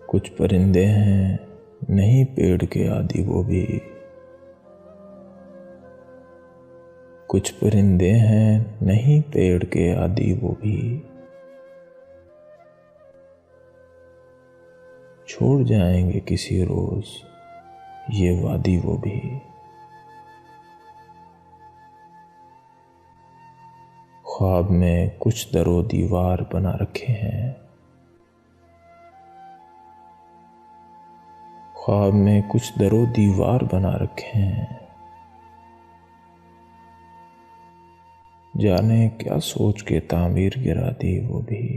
कुछ परिंदे हैं नहीं पेड़ के आदि वो भी, कुछ परिंदे हैं नहीं पेड़ के आदि वो भी, छोड़ जाएंगे किसी रोज ये वादी वो भी। ख्वाब में कुछ दरो दीवार बना रखे हैं, ख्वाब में कुछ दरो दीवार बना रखे हैं, जाने क्या सोच के तामीर गिरा दी वो भी।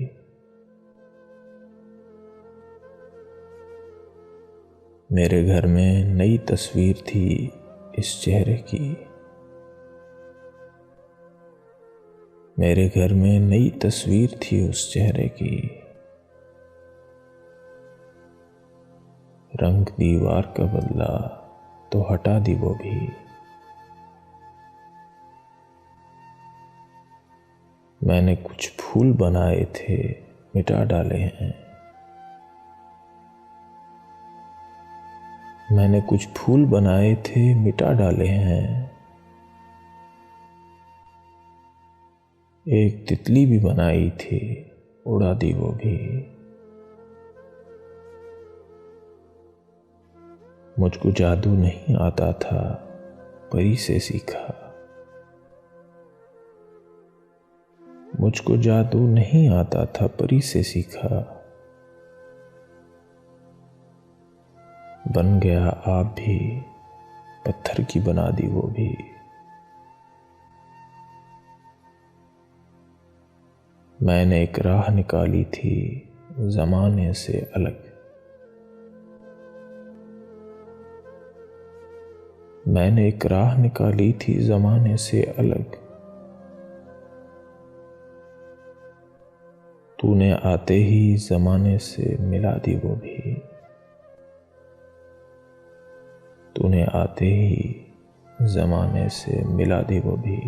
मेरे घर में नई तस्वीर थी इस चेहरे की, मेरे घर में नई तस्वीर थी उस चेहरे की, रंग दीवार का बदला तो हटा दी वो भी। मैंने कुछ फूल बनाए थे मिटा डाले हैं, मैंने कुछ फूल बनाए थे मिटा डाले हैं, एक तितली भी बनाई थी उड़ा दी वो भी। मुझको जादू नहीं आता था परी से सीखा, मुझको जादू नहीं आता था परी से सीखा, बन गया आप भी पत्थर की बना दी वो भी। मैंने एक राह निकाली थी ज़माने से अलग, मैंने एक राह निकाली थी ज़माने से अलग, तूने आते ही ज़माने से मिला दी वो भी, तूने आते ही ज़माने से मिला दी वो भी।